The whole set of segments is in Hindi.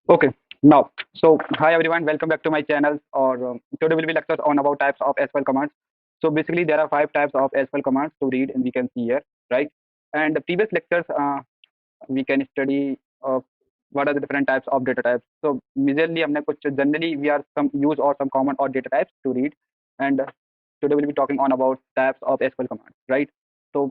Okay, now, so hi everyone, welcome back to my channel. Or today will be lectures on about types of SQL commands. So basically, there are five types of SQL commands to read, and we can see here, right? And the previous lectures, we can study what are the different types of data types. So majorly, हमने कुछ generally we are some use or some common or data types to read, and today we'll be talking on about types of SQL commands, right? So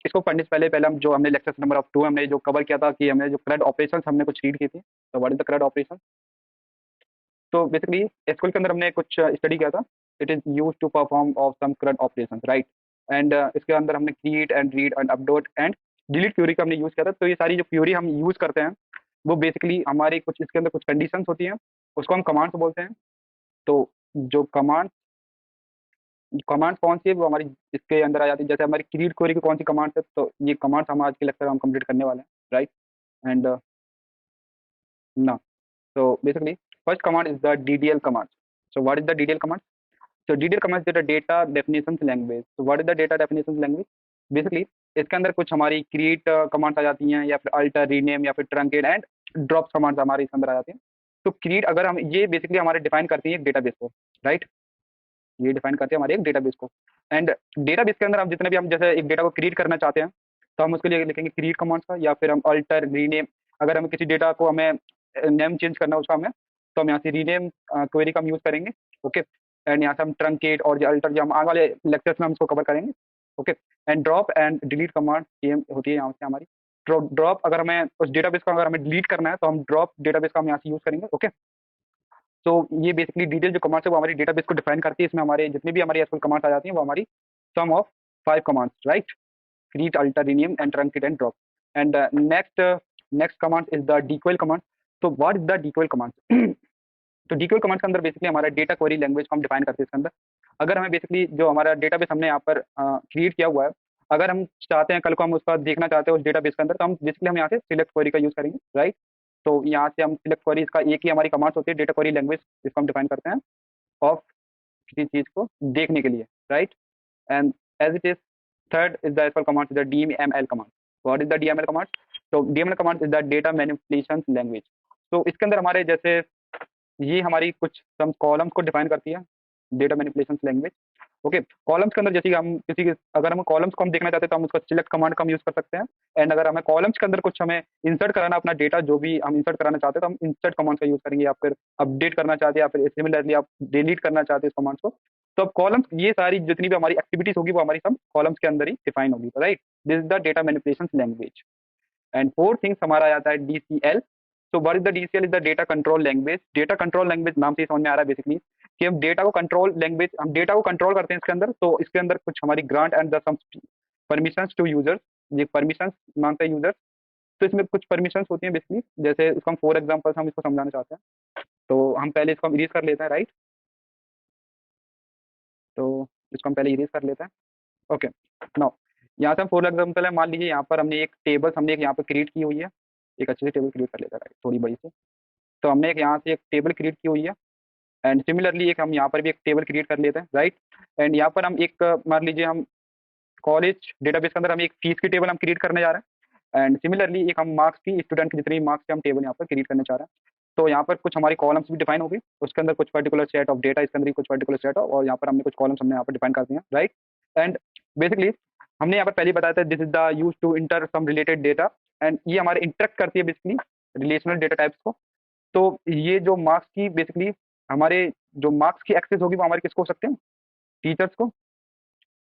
इसको पढ़ने से पहले पहले हम जो हमने लेक्चर नंबर ऑफ 2 हमने जो कवर किया था कि हमने जो CRUD ऑपरेशंस हमने कुछ रीड की थी। तो what is the CRUD operation? तो बेसिकली एसक्यूएल के अंदर हमने कुछ स्टडी किया था। It is use to perform of some CRUD operations, right? And इसके अंदर हमने create and read and update and delete query का हमने यूज किया था। तो ये सारी जो क्यूरी हम यूज करते हैं वो बेसिकली हमारी कुछ इसके अंदर कुछ कंडीशंस होती हैं, उसको हम कमांड्स बोलते हैं। तो जो कमांड कौन सी है वो हमारी इसके अंदर आ जाती है। जैसे हमारी क्रिएट क्वेरी की कौन सी कमांड है, तो ये कमांड्स हम आज के लेक्चर हम कंप्लीट करने वाले हैं, राइट? एंड ना, so basically first command is the DDL command. So what is the DDL command? So DDL command is the data definitions language. So what is the data definitions language? Basically इसके अंदर कुछ हमारी क्रिएट कमांड्स आ जाती हैं, या फिर अल्टर, रीनेम, या फिर ट्रंकेट एंड ड्रॉप कमांड्स हमारे इसके अंदर आ जाती हैं। तो क्रिएट अगर हम ये बेसिकली हमारे डिफाइन करती है एक डेटाबेस को, राइट? ये डिफाइन करते हैं हमारे एक डेटाबेस को। एंड डेटाबेस के अंदर हम जितने भी हम जैसे एक डेटा को क्रिएट करना चाहते हैं, तो हम उसके लिए लिखेंगे क्रिएट कमांड्स का, या फिर हम अल्टर, रीनेम। अगर हमें किसी डेटा को हमें नेम चेंज करना है उसका हमें, तो हम यहाँ से रीनेम क्वेरी का हम यूज करेंगे। ओके। एंड यहाँ से हम ट्रंकेट और जो अल्टर, जो हम आगे वाले लेक्चर्स में हम इसको कवर करेंगे। Okay. And drop and delete command ये होती है यहाँ से हमारी। ड्रॉप अगर हमें उस डेटाबेस को अगर हमें डिलीट करना है, तो हम ड्रॉप डेटाबेस का हम यहाँ से यूज करेंगे। ओके। तो ये बेसिकली डिटेल जो कमांड्स है वो हमारी डेटाबेस को डिफाइन करती है। इसमें हमारे जितनी भी हमारी एसक्यूएल कमांड्स आ जाती हैं वो हमारी some of 5 commands, right? Create, alter, rename and truncate and drop. And next command is the DQL command. तो what is the DQL command? तो डीक्वेल कमांड के अंदर बेसिकली हमारा डेटा क्वेरी लैंग्वेज को हम डिफाइन करते हैं इसके अंदर। अगर हमें बेसिकली जो हमारा डेटाबेस हमने यहाँ पर क्रिएट किया हुआ है, अगर हम चाहते हैं कल को हम उसका देखना चाहते हैं उस डेटाबेस के अंदर, तो हम बेसिकली हम यहाँ से सिलेक्ट क्वेरी का यूज करेंगे, राइट? तो यहाँ से हम सिलेक्ट क्वेरी, इसका एक ही हमारी कमांड्स होती है डेटा क्वेरी लैंग्वेज, इसको हम डिफाइन करते हैं ऑफ किसी चीज को देखने के लिए, right? And as it is third is the SQL command is the DML command. What is the DML command? तो DML command is the data manipulation language. तो इसके अंदर हमारे जैसे ये हमारी कुछ सम कॉलम्स को डिफाइन करती है, data manipulation language. Okay. Columns के अंदर जैसे कि हम किसी के अगर हम कॉलम्स को हम देखना चाहते हैं, तो हम उसका सिलेक्ट कमांड का हम यूज कर सकते हैं। एंड अगर हमें कॉलम्स के अंदर कुछ हमें इंसर्ट कराना, अपना डेटा जो भी हम इंसर्ट कराना चाहते हैं, तो हम इंसर्ट कमांड का यूज करेंगे। या फिर अपडेट करना चाहते हैं, या फिर सिमिलरली आप डिलीट करना चाहते हैं इस कमांड को, तो अब कॉलम्स, ये सारी जितनी भी हमारी एक्टिविटीज होगी वो हमारी सब कॉलम्स के अंदर ही डिफाइन होगी, right? This is the data manipulation language. And fourth things हमारा आ जाता है डीसीएल। तो what is the DCL? Is the data control language. Data control language नाम से ही समझ में आ रहा है बेसिकली कि हम डेटा को कंट्रोल लैंग्वेज, हम डेटा को कंट्रोल करते हैं इसके अंदर। तो इसके अंदर कुछ हमारी grant and the some permissions to users, ये परमिशंस मांगते हैं यूजर्स। तो इसमें कुछ परमिशंस होती हैं बेसिकली, जैसे इसको हम फॉर एग्जांपल्स हम इसको समझाना चाहते हैं। तो हम पहले इसको हम इरेज कर लेते हैं, राइट? तो इसको हम पहले इरेज कर लेते हैं। ओके। नाउ यहाँ से हम फॉर एग्जांपल है, मान लीजिए यहाँ पर हमने एक टेबल हमने एक यहाँ पर क्रिएट की हुई है। एक अच्छी सी टेबल क्रिएट कर लेते हैं, राइट? थोड़ी बड़ी सी। तो हमने एक यहाँ से एक टेबल क्रिएट की हुई है। एंड सिमिलरली एक हम यहाँ पर भी एक टेबल क्रिएट कर लेते हैं, राइट? एंड यहाँ पर हम एक मान लीजिए हम कॉलेज डेटाबेस के अंदर हम एक फीस की टेबल हम क्रिएट करने जा रहे हैं। एंड सिमिलरली एक हम मार्क्स की, स्टूडेंट के जितने भी मार्क्स के हम टेबल यहाँ पर क्रिएट करने चाह रहे हैं। तो यहाँ पर कुछ हमारी कॉलम्स भी डिफाइन होगी, उसके अंदर कुछ पर्टिकुलर सेट ऑफ डेटा, इसके अंदर भी कुछ पर्टिकुलर सेट ऑफ, और यहाँ पर हमने कुछ कॉलम्स हमने यहाँ पर डिफाइन कर दिए हैं, राइट? एंड बेसिकली हमने यहाँ पर पहले बताया था this is the use to inter some related data. And ये हमारे इंटरेक्ट करती है बेसिकली रिलेशनल डेटा टाइप्स को। तो ये जो मार्क्स की बेसिकली हमारे जो मार्क्स की एक्सेस होगी वो हमारे किसको हो सकते हैं? टीचर्स को।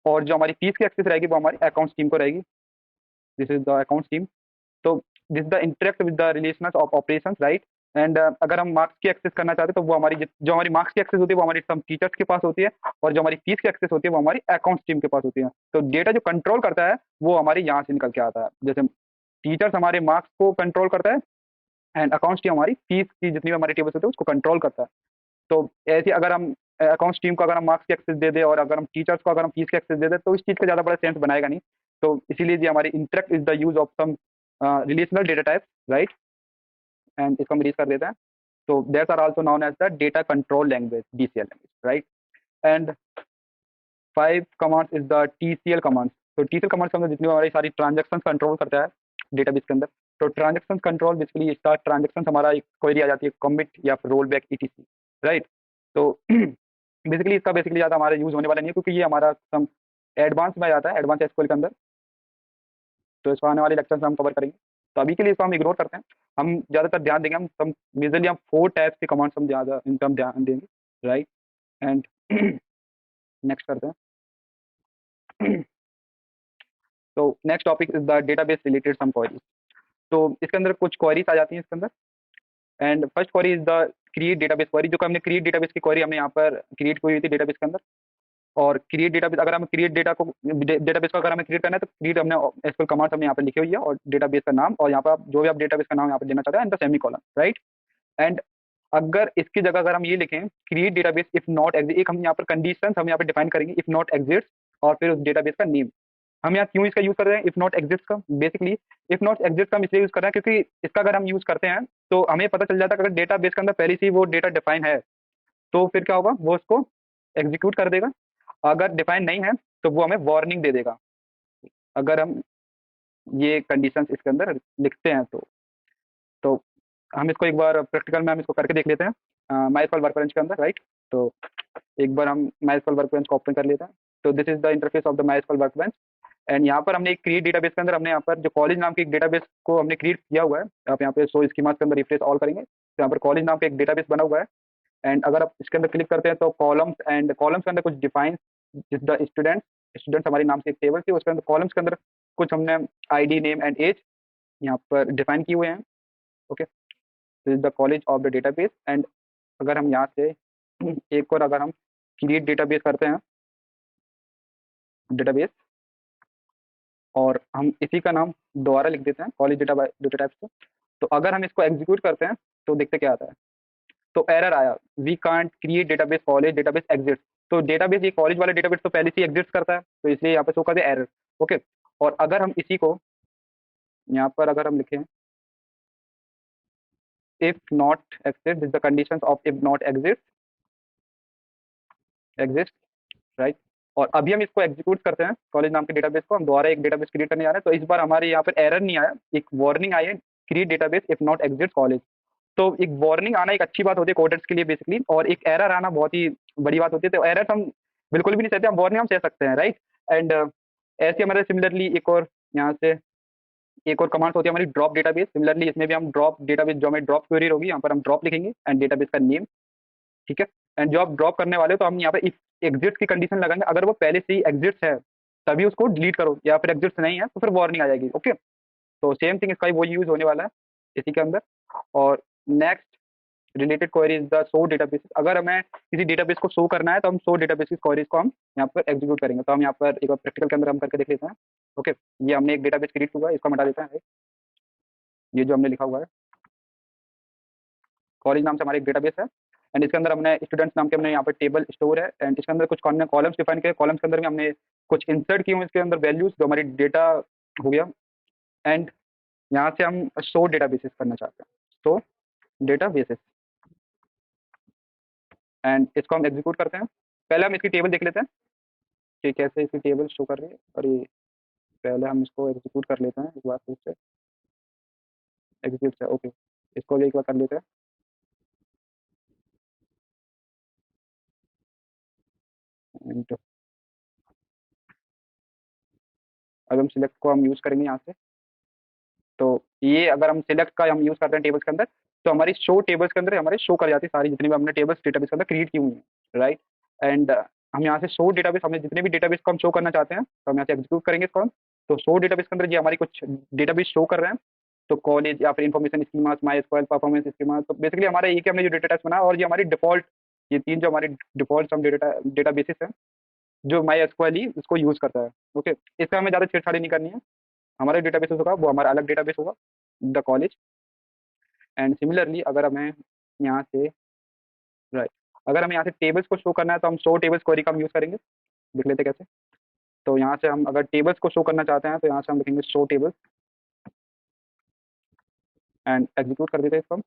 और जो हमारी फीस की एक्सेस रहेगी वो हमारी अकाउंट्स टीम को रहेगी। This is the accounts team. तो this the interact with the relations of operations, right? And अगर हम मार्क्स की एक्सेस करना चाहते हैं, तो वो हमारी जो हमारी मार्क्स की एक्सेस होती है वो हमारी सम टीचर्स के पास होती है। और जो हमारी फीस की एक्सेस होती है वो हमारी अकाउंट्स टीम के पास होती है। तो डेटा जो कंट्रोल करता है वो हमारे यहाँ से निकल के आता है। जैसे टीचर्स हमारे मार्क्स को कंट्रोल करता है, एंड अकाउंट्स टीम हमारी फीस की जितनी भी हमारी टेबल्स होती है उसको कंट्रोल करता है। तो ऐसे अगर हम अकाउंट्स टीम को अगर हम मार्क्स की एक्सेस दे दें, और अगर हम टीचर्स को अगर हम फीस की एक्सेस दे दें, तो इस चीज़ का ज़्यादा बड़ा सेंस बनाएगा नहीं। तो इसीलिए ये हमारी interact is the use of some relational data types, right? And इसको हम रीड कर देते हैं। तो that's are also known as the data control language, DCL language, right? And 5 commands is the TCL commands. तो टीसीएल कमांड्स के अंदर जितनी हमारी सारी ट्रांजेक्शन कंट्रोल करता है डेटाबेस के अंदर। तो ट्रांजेक्शन कंट्रोल बेसिकली इसका ट्रांजेक्शन हमारा एक क्वेरी आ जाती है कमिट या फिर रोल बैक ईटीसी, राइट। तो बेसिकली इसका बेसिकली ज़्यादा हमारा यूज होने वाला नहीं है, क्योंकि ये हमारा सम एडवांस में जाता है, एडवांस एसक्यूएल के अंदर। तो इसको आने वाले लेक्चर में हम कवर करेंगे। तो अभी के लिए इसको हम इग्नोर करते हैं। हम ज़्यादातर ध्यान देंगे, हम मेजरली हम 4 टाइप्स के कमांड्स हम ज़्यादा इनका हम ध्यान देंगे, राइट। एंड नेक्स्ट करते हैं। तो next topic is the database related some queries. तो इसके अंदर कुछ क्वेरीज आ जाती हैं इसके अंदर। And first query is the create database query, जो कि हमने क्रिएट डेटाबेस की क्वेरी हमने यहाँ पर क्रिएट की हुई थी डेटाबेस के अंदर। और क्रिएट डेटाबेस, अगर हमें क्रिएट डेटा को डेटाबेस को अगर हमें क्रिएट करना है तो क्रिएट हमने एसक्यूएल कमांड हमने यहाँ पर लिखी हुई है, और डेटाबेस का नाम, और यहाँ पर आप जो भी आप डेटाबेस का नाम यहाँ पर देना चाहते हैं, and the semicolon, right. And अगर इसकी जगह अगर हम ये लिखें create database if not exist, एक हम यहाँ पर कंडीशन हम यहाँ पर डिफाइन करेंगे, इफ नॉट एग्जिस्ट, और फिर उस डेटाबेस का नेम। हम यहाँ क्यों इसका यूज कर रहे हैं इफ नॉट एग्जिस्ट का? बेसिकली इफ नॉट एग्जिस्ट का हम इसलिए यूज कर रहे हैं क्योंकि इसका अगर हम यूज करते हैं तो हमें पता चल जाता है कि अगर डेटा बेस के अंदर पहले से ही वो डेटा डिफाइन है तो फिर क्या होगा, वो उसको एग्जीक्यूट कर देगा। अगर डिफाइन नहीं है तो वो हमें वार्निंग दे देगा, अगर हम ये कंडीशंस इसके अंदर लिखते हैं तो हम इसको एक बार प्रैक्टिकल में हम इसको करके देख लेते हैं माइस्क्वेल वर्कबेंच के अंदर, राइट। तो एक बार हम माइस्क्वेल वर्कबेंच को ओपन कर लेते हैं। तो this is the interface of the MySQL workbench. And यहाँ पर हमने एक क्रिएट डेटाबेस के अंदर हमने यहाँ पर जो कॉलेज नाम के एक डेटाबेस को हमने क्रिएट किया हुआ है। आप यहाँ पे शो स्कीमास के अंदर रिफ्रेश ऑल करेंगे तो यहाँ पर कॉलेज नाम का एक डेटाबेस बना हुआ है। एंड अगर आप इसके अंदर क्लिक करते हैं तो कॉलम्स, एंड कॉलम्स के अंदर कुछ डिफाइन जिस द स्टूडेंट्स, स्टूडेंट्स हमारे नाम से एक टेबल थी, उसके अंदर कॉलम्स के अंदर कुछ हमने आईडी, नेम एंड एज यहाँ पर डिफाइन किए हुए हैं। Okay, this is the college of the database. And अगर हम यहाँ से एक और अगर हम क्रिएट डेटाबेस करते हैं, डेटाबेस, और हम इसी का नाम दोबारा लिख देते हैं कॉलेज डेटा डेटा टाइप से, तो अगर हम इसको एग्जीक्यूट करते हैं तो देखते क्या आता है। तो एरर आया, we can't create database college database exist. तो डेटाबेस, ये कॉलेज वाला डेटाबेस तो पहले से ही एग्जिस्ट करता है, तो इसलिए यहाँ पे शो कर दे एरर। ओके, और अगर हम इसी को यहाँ पर अगर हम लिखें if not exist, this the condition of if not exist exist, right. और अभी हम इसको एग्जीक्यूट करते हैं कॉलेज नाम के डेटाबेस को, हम दोबारा एक डेटाबेस क्रिएट करने जा रहे हैं। तो इस बार हमारे यहाँ पर एरर नहीं आया, एक वार्निंग आई है, create database if not exist college. तो एक वार्निंग आना एक अच्छी बात होती है कोडर्स के लिए बेसिकली, और एक एरर आना बहुत ही बड़ी बात होती है। तो एरर हम बिल्कुल भी नहीं सहते, हम वार्निंग हम सह सकते हैं, राइट। एंड ऐसे हमारे सिमिलरली एक और यहाँ से एक और कमांड होती है हमारी ड्रॉप डेटाबेस। सिमिलरली इसमें भी हम ड्रॉप डेटाबेस, जो हमें ड्रॉप क्वेरी होगी यहाँ पर हम ड्रॉप लिखेंगे एंड डेटाबेस का नेम, ठीक है। एंड जो आप ड्रॉप करने वाले हो तो हम यहाँ पे इफ एग्जिस्ट की कंडीशन लगाएंगे, अगर वो पहले से ही एग्जिस्ट है तभी उसको डिलीट करो, या फिर एग्जिस्ट नहीं है तो फिर वार्निंग आ जाएगी। ओके, तो सेम थिंग इसका वो यूज होने वाला है इसी के अंदर। और next related query is the show database. अगर हमें किसी डेटाबेस को शो करना है तो हम शो डेटाबेस की क्वेरीज को हम यहाँ पर एग्जीक्यूट करेंगे। तो हम यहाँ पर एक प्रैक्टिकल के अंदर हम करके देख लेते हैं। ओके, ये हमने एक डेटाबेस क्रिएट हुआ है, इसको हम हटा देते हैं। ये जो हमने लिखा हुआ है कॉलेज नाम से हमारा एक डेटाबेस है, एंड इसके अंदर हमने स्टूडेंट्स नाम के हमने यहाँ पर टेबल स्टोर है, एंड इसके अंदर कुछ कॉलम्स डिफाइन किए। कॉलम्स के अंदर भी हमने कुछ इंसर्ट किए हुए इसके अंदर वैल्यूज, जो हमारी डेटा हो गया। एंड यहाँ से हम शो डेटाबेसिस करना चाहते हैं, तो डेटाबेसिस, एंड इसको हम एग्जीक्यूट करते हैं। पहले हम इसकी टेबल देख लेते हैं कि कैसे इसकी टेबल शो कर रही है, और ये पहले हम इसको एग्जीक्यूट कर लेते हैं एक बार फिर से। एग्जीक्यूट से ओके, इसको भी एक बार कर लेते हैं। एंड अब हम सिलेक्ट को हम यूज़ करेंगे यहाँ से। तो ये अगर हम सिलेक्ट का हम यूज़ करते हैं टेबल्स के अंदर, तो हमारी शो टेबल्स के अंदर हमारे शो कर जाती है सारी जितनी भी हमने टेबल्स डेटाबेस के अंदर क्रिएट की हुई हैं, राइट। एंड हम यहाँ से शो डेटाबेस, हमने जितने भी डेटाबेस को हम शो करना चाहते हैं तो हम यहाँ से एग्जीक्यूट करेंगे इसको हम। तो शो डेटाबेस के अंदर ये हमारी कुछ डेटाबेस शो कर रहे हैं, तो कॉलेज या फिर इन्फॉर्मेशन स्कीमास, माई स्क्वायर, परफॉर्मेंस स्कीमास। तो बेसिकली हमारा एक हमने जो डेटा टाइप्स बनाया, और ये हमारी डिफॉल्ट, ये तीन जो हमारी डिफॉल्ट हम डेटा बेसिस है जो माई एसक्यूएल ही इसको यूज़ करता है। ओके, इसका हमें ज़्यादा छेड़छाड़ी नहीं करनी है। हमारा डेटाबेस होगा वो हमारा अलग डेटाबेस होगा, द कॉलेज। एंड सिमिलरली अगर हमें यहाँ से, राइट, अगर हमें यहाँ से टेबल्स को शो करना है तो हम शो टेबल्स क्वेरी का हम यूज़ करेंगे। देख लेते कैसे। तो यहाँ से हम अगर टेबल्स को शो करना चाहते हैं तो यहाँ से हम लिखेंगे शो टेबल्स, एंड एग्जीक्यूट कर देते हैं इसको हम।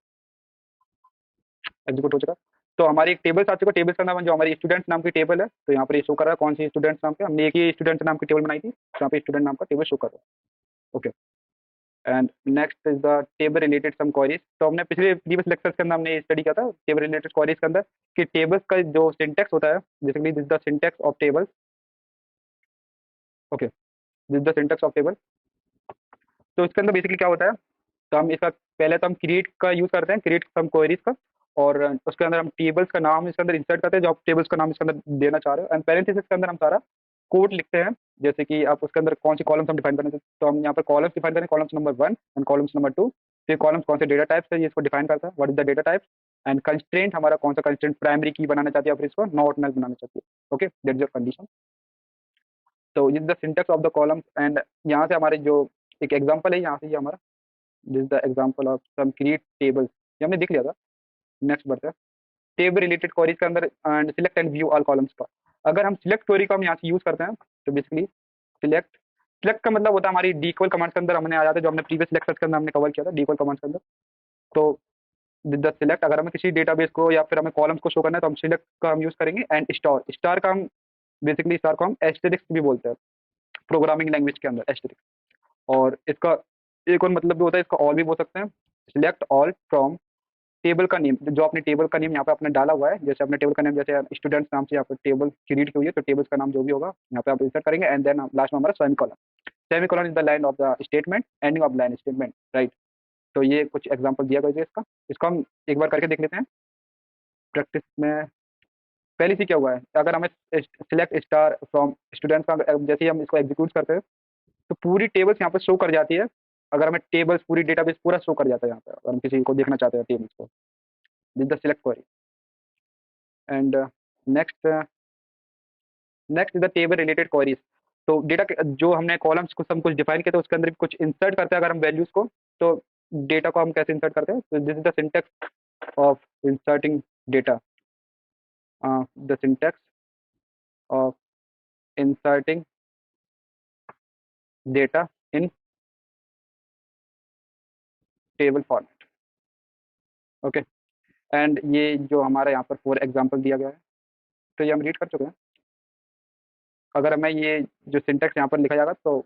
एग्जीक्यूट हो चुका। तो हमारी एक टेबल्स आ चुका, टेबल्स का नाम जो हमारी स्टूडेंट्स नाम की टेबल है, तो यहाँ पर ये शो कर रहा है कौन सी स्टूडेंट्स नाम पे, हमने एक ही स्टूडेंट्स नाम की टेबल बनाई थी, तो यहाँ पे स्टूडेंट नाम का टेबल शो कर रहा है। Okay, and next is the table related some queries. तो हमने पिछले प्रीवियस लेक्चर्स के अंदर हमने स्टडी किया था टेबल रिलेटेड क्वेरीज के अंदर कि टेबल्स का जो सिंटेक्स होता है, basically this the syntax of tables. Okay, this the syntax of table. तो इसके अंदर बेसिकली क्या होता है, तो हम इसका पहले तो हम क्रिएट का यूज करते हैं, क्रिएट सम क्वेरीज का, और उसके अंदर हम टेबल्स का नाम इसके अंदर इंसर्ट करते हैं जो आप टेबल्स का नाम इसके अंदर देना चाह रहे हो, एंड पैरेंथेसिस के अंदर हम सारा कोड लिखते हैं, जैसे कि आप उसके अंदर कौन सी कॉलम्स हम डिफाइन करना चाहते हैं। तो हम यहाँ पर कॉलम्स डिफाइन करें, columns number 1 and columns number 2। फिर कॉलम्स कौन से डेटा टाइप्स है ये इसको डिफाइन करता है, what is the data type, and constraint हमारा कौन सा कंस्ट्रेंट, प्राइमरी की बनाना चाहती है या फिर इसको नॉट नल बनाना चाहती है। Okay, that is your condition. तो ये the syntax of the columns, and यहाँ से हमारे जो एक एग्जांपल है यहाँ से, ये हमारा this the example of some create tables, ये हमने देख लिया था। नेक्स्ट बढ़ते हैं टेबल रिलेटेड क्वेरीज के अंदर, and select and view all columns का। अगर हम सिलेक्ट क्वेरी का हम यहाँ से यूज करते हैं, तो बेसिकली सिलेक्ट, सिलेक्ट का मतलब होता है हमारी डीक्वल कमांड के अंदर हमने आ जाता है, जो हमने प्रीवियस लेक्चर्स के अंदर हमने कवर किया था डीक्वल कमांड के अंदर। तो द सिलेक्ट, अगर हमें किसी डेटाबेस को या फिर हमें कॉलम्स को शो करना है तो हम सिलेक्ट का हम यूज करेंगे, एंड स्टार, स्टार का हम बेसिकली स्टार को हम एस्टेरिक्स भी बोलते हैं प्रोग्रामिंग लैंग्वेज के अंदर, एस्टेरिक्स। और इसका एक और मतलब भी होता है, इसका ऑल भी बोल सकते हैं, सिलेक्ट ऑल फ्रॉम टेबल का नेम, जो आपने टेबल का नेम यहाँ पे आपने डाला हुआ है, जैसे अपने टेबल का नेम जैसे स्टूडेंट्स नाम से यहाँ पर टेबल क्रिएट की हुई है, तो टेबल्स का नाम जो भी होगा यहाँ पे आप इंसर्ट करेंगे, एंड देन लास्ट में हमारा semicolon. Semicolon is the line of the statement, ending of line statement, right. तो ये कुछ एग्जांपल दिया गया है इसका, इसको हम एक बार करके देख लेते हैं प्रैक्टिस में। पहले से क्या हुआ है, अगर हमें सिलेक्ट स्टार फ्रॉम स्टूडेंट्स का, जैसे ही हम इसको एग्जीक्यूट करते हैं तो पूरी टेबल्स यहाँ पर शो कर जाती है। अगर हमें टेबल्स पूरी डेटाबेस पूरा शो कर जाता है यहाँ पे, अगर हम किसी को देखना चाहते हैं टेबल्स को, this the select query. And next next is the table related queries. तो डेटा जो हमने कॉलम्स को सब कुछ डिफाइन किया था उसके अंदर भी कुछ इंसर्ट करते हैं अगर हम वैल्यूज को, तो डेटा को हम कैसे इंसर्ट करते हैं, तो this is the syntax of inserting data, the syntax of inserting data in table format. Okay, and ये जो हमारा यहाँ पर 4 एग्जाम्पल दिया गया है, तो ये हम रीड कर चुके हैं। अगर हमें ये जो सिंटेक्स यहाँ पर लिखा जाएगा, तो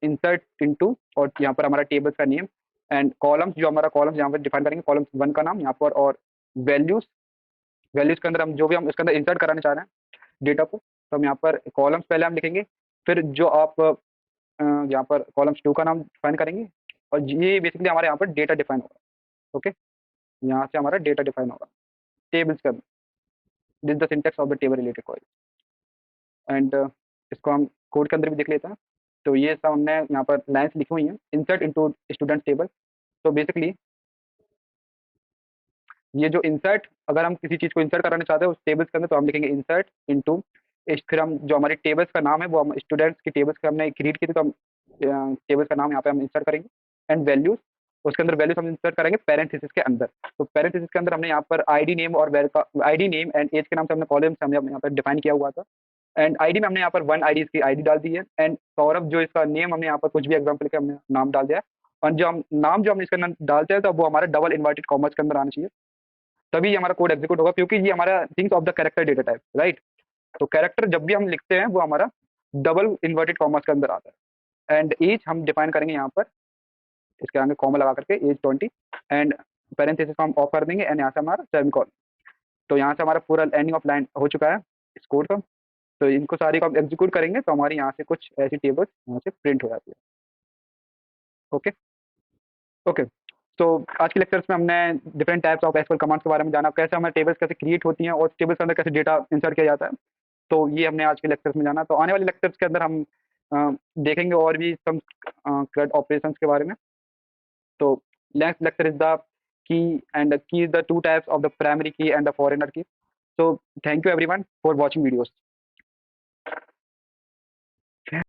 इंसर्ट इनटू, और यहाँ पर हमारा टेबल्स का नेम, एंड कॉलम्स, जो हमारा कॉलम्स यहाँ पर डिफाइन करेंगे, कॉलम्स 1 का नाम यहाँ पर, और वैल्यूज, वैल्यूज के अंदर हम जो भी हम इसके अंदर इंसर्ट कराना चाह रहे हैं डेटा को, तो हम यहाँ पर कॉलम्स पहले हम लिखेंगे, फिर जो आप यहाँ पर कॉलम्स 2 का नाम डिफाइन करेंगे, और ये बेसिकली हमारे यहाँ पर डेटा डिफाइन होगा। ओके, यहाँ से हमारा डेटा डिफाइन होगा टेबल्स के अंदर, this the syntax of the table related query. And इसको हम कोड के अंदर भी देख लेते हैं। तो ये सब हमने यहाँ पर लाइन्स लिखी हुई हैं, इंसर्ट इनटू स्टूडेंट टेबल। तो बेसिकली ये जो इंसर्ट, अगर हम किसी चीज़ को इंसर्ट कराना चाहते हैं उस टेबल्स के अंदर, तो हम लिखेंगे इंसर्ट इनटू, फिर हम जो हमारी टेबल्स का नाम है वो हम स्टूडेंट्स की टेबल्स के हमने क्रिएट की थी, तो हम टेबल्स का नाम यहाँ पे हम इंसर्ट करेंगे, एंड वैल्यूज, उसके अंदर वैल्यूज हम इंसर्ट करेंगे पैरेंथेसिस के अंदर। तो पैरेंथेसिस के अंदर हमने यहाँ पर आईडी नेम और आईडी नेम एंड एज के नाम से हमने कॉलम्स हमने यहाँ पर डिफाइन किया हुआ था, एंड आईडी में हमने यहाँ पर 1 आईडी की आईडी डाल दी है, एंड सौरभ जो इसका नेम हमने यहाँ पर कुछ भी एग्जाम्पल के हमने नाम डाल दिया है, और जो हम नाम जो हम इसके अंदर डालते हैं तो वो हमारा डबल इन्वर्टेड कॉमर्स के अंदर आना चाहिए, तभी हमारा कोड एग्जीक्यूट होगा, क्योंकि ये हमारा things of the character data type, right. तो कैरेक्टर जब भी हम लिखते हैं वो हमारा डबल इन्वर्टेड कॉमर्स के अंदर आता है, एंड एज हम डिफाइन करेंगे यहाँ पर इसके आगे कॉमा लगा करके एज 20, एंड पैरेंथेसिस को हम ऑफ कर देंगे, एंड यहाँ से हमारा सेमीकोलन। तो यहाँ से हमारा पूरा एंडिंग ऑफ लाइन हो चुका है इस कोड का। तो इनको सारी को हम एग्जीक्यूट करेंगे तो हमारी यहाँ से कुछ ऐसी टेबल्स यहाँ से प्रिंट हो जाती है। ओके ओके, तो आज के लेक्चर्स में हमने different types of SQL commands के बारे में जाना, कैसे हमारे टेबल्स कैसे क्रिएट होती हैं और टेबल्स के अंदर कैसे डेटा इंसर्ट किया जाता है। तो ये हमने आज के लेक्चर्स में जाना। तो आने वाले लेक्चर्स के अंदर हम देखेंगे और भी सम CRUD ऑपरेशंस के बारे में। तो next lecture is the key and key, the 2 types of the primary key and the foreigner key. So thank you everyone for watching videos.